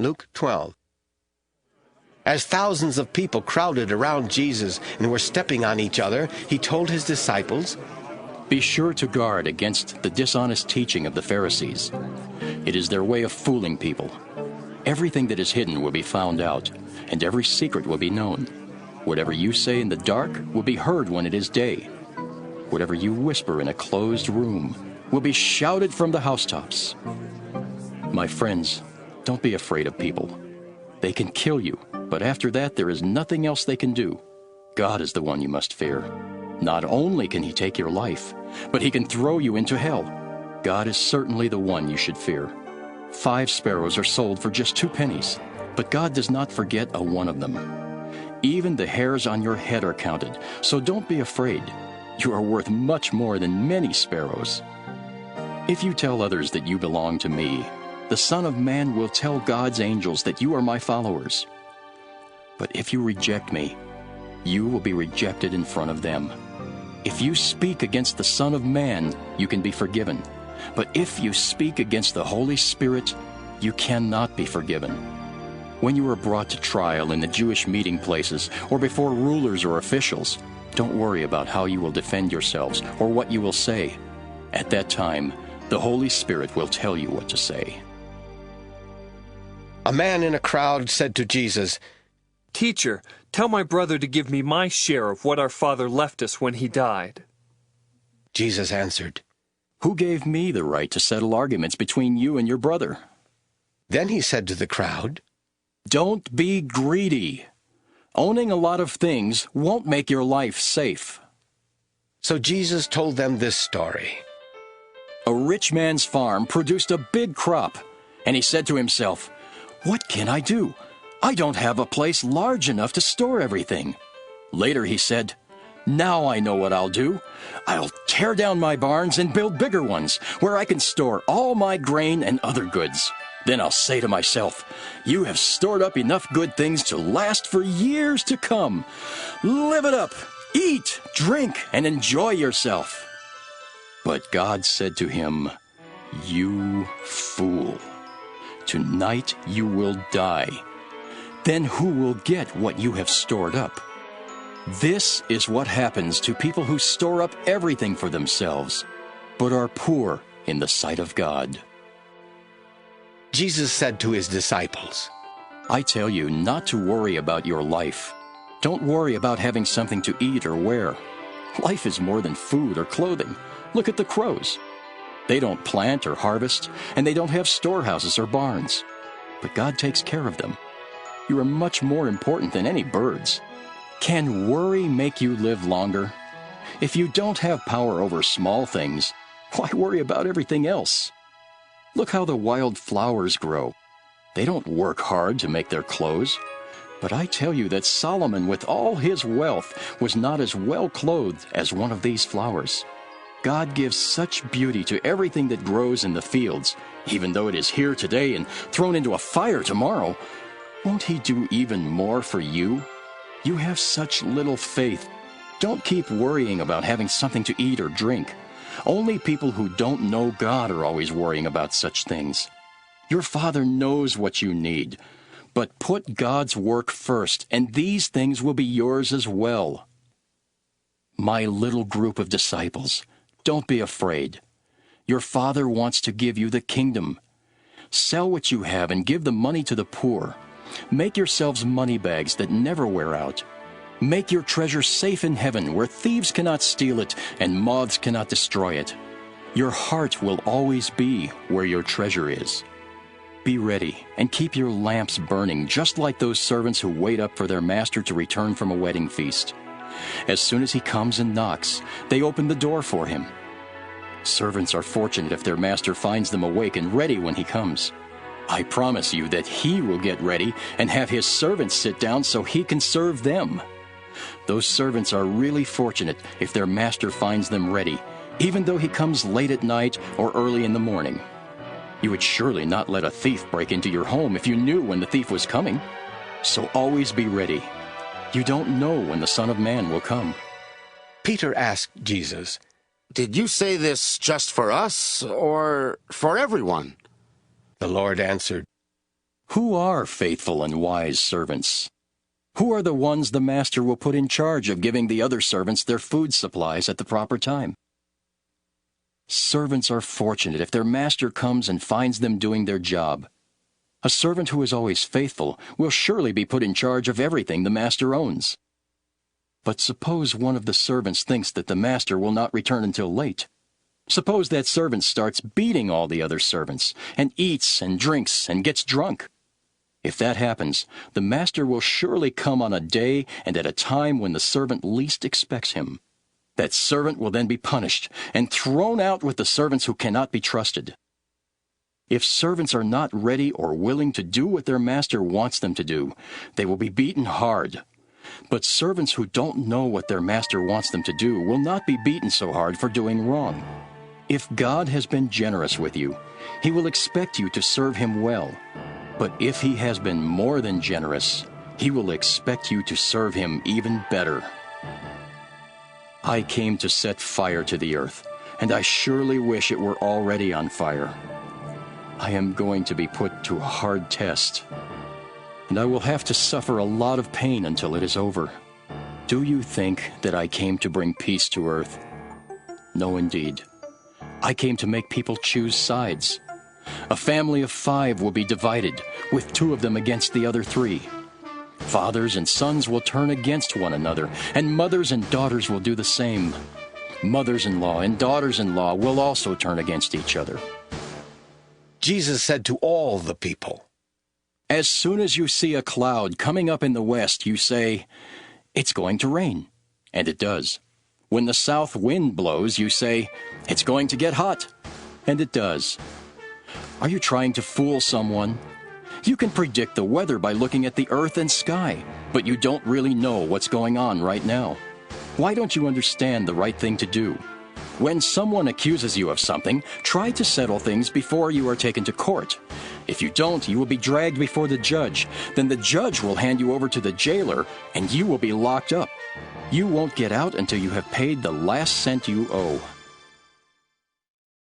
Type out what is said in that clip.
Luke 12. As thousands of people crowded around Jesus and were stepping on each other, he told his disciples, "Be sure to guard against the dishonest teaching of the Pharisees. It is their way of fooling people. Everything that is hidden will be found out, and every secret will be known. Whatever you say in the dark will be heard when it is day. Whatever you whisper in a closed room will be shouted from the housetops." My friends, don't be afraid of people. They can kill you, but after that there is nothing else they can do. God is the one you must fear. Not only can he take your life, but he can throw you into hell. God is certainly the one you should fear. 5 sparrows are sold for just 2 pennies, but God does not forget a one of them. Even the hairs on your head are counted, so don't be afraid. You are worth much more than many sparrows. If you tell others that you belong to me, the Son of Man will tell God's angels that you are my followers. But if you reject me, you will be rejected in front of them. If you speak against the Son of Man, you can be forgiven. But if you speak against the Holy Spirit, you cannot be forgiven. When you are brought to trial in the Jewish meeting places or before rulers or officials, don't worry about how you will defend yourselves or what you will say. At that time, the Holy Spirit will tell you what to say. A man in a crowd said to Jesus, "Teacher, tell my brother to give me my share of what our father left us when he died." Jesus answered, "Who gave me the right to settle arguments between you and your brother?" Then he said to the crowd, Don't be greedy. Owning a lot of things won't make your life safe. So Jesus told them this story. A rich man's farm produced a big crop, and he said to himself, "What can I do? I don't have a place large enough to store everything." Later he said, "Now I know what I'll do. I'll tear down my barns and build bigger ones, where I can store all my grain and other goods. Then I'll say to myself, 'You have stored up enough good things to last for years to come. Live it up, eat, drink, and enjoy yourself.' But God said to him, 'You fool. Tonight you will die. Then who will get what you have stored up?' This is what happens to people who store up everything for themselves, but are poor in the sight of God." Jesus said to his disciples, I tell you not to worry about your life. Don't worry about having something to eat or wear. Life is more than food or clothing. Look at the crows. They don't plant or harvest, and they don't have storehouses or barns. But God takes care of them. You are much more important than any birds. Can worry make you live longer? If you don't have power over small things, why worry about everything else? Look how the wild flowers grow. They don't work hard to make their clothes. But I tell you that Solomon, with all his wealth, was not as well clothed as one of these flowers. God gives such beauty to everything that grows in the fields, even though it is here today and thrown into a fire tomorrow. Won't he do even more for you? You have such little faith. Don't keep worrying about having something to eat or drink. Only people who don't know God are always worrying about such things. Your Father knows what you need. But put God's work first, and these things will be yours as well. My little group of disciples, don't be afraid. Your Father wants to give you the kingdom. Sell what you have and give the money to the poor. Make yourselves money bags that never wear out. Make your treasure safe in heaven, where thieves cannot steal it and moths cannot destroy it. Your heart will always be where your treasure is. Be ready and keep your lamps burning, just like those servants who wait up for their master to return from a wedding feast. As soon as he comes and knocks, they open the door for him. Servants are fortunate if their master finds them awake and ready when he comes. I promise you that he will get ready and have his servants sit down so he can serve them. Those servants are really fortunate if their master finds them ready, even though he comes late at night or early in the morning. You would surely not let a thief break into your home if you knew when the thief was coming. So always be ready. You don't know when the Son of Man will come. Peter asked Jesus, "Did you say this just for us or for everyone?" The Lord answered, Who are faithful and wise servants? Who are the ones the master will put in charge of giving the other servants their food supplies at the proper time? Servants are fortunate if their master comes and finds them doing their job. A servant who is always faithful will surely be put in charge of everything the master owns. But suppose one of the servants thinks that the master will not return until late. Suppose that servant starts beating all the other servants, and eats and drinks and gets drunk. If that happens, the master will surely come on a day and at a time when the servant least expects him. That servant will then be punished and thrown out with the servants who cannot be trusted. If servants are not ready or willing to do what their master wants them to do, they will be beaten hard. But servants who don't know what their master wants them to do will not be beaten so hard for doing wrong. If God has been generous with you, He will expect you to serve Him well. But if He has been more than generous, He will expect you to serve Him even better. I came to set fire to the earth, and I surely wish it were already on fire. I am going to be put to a hard test, and I will have to suffer a lot of pain until it is over. Do you think that I came to bring peace to earth? No, indeed. I came to make people choose sides. A family of 5 will be divided, with 2 of them against the other 3. Fathers and sons will turn against one another, and mothers and daughters will do the same. Mothers-in-law and daughters-in-law will also turn against each other. Jesus said to all the people, As soon as you see a cloud coming up in the west, you say, "It's going to rain." And it does. When the south wind blows, you say, "It's going to get hot." And it does. Are you trying to fool someone? You can predict the weather by looking at the earth and sky, but you don't really know what's going on right now. Why don't you understand the right thing to do? When someone accuses you of something, try to settle things before you are taken to court. If you don't, you will be dragged before the judge. Then the judge will hand you over to the jailer, and you will be locked up. You won't get out until you have paid the last cent you owe.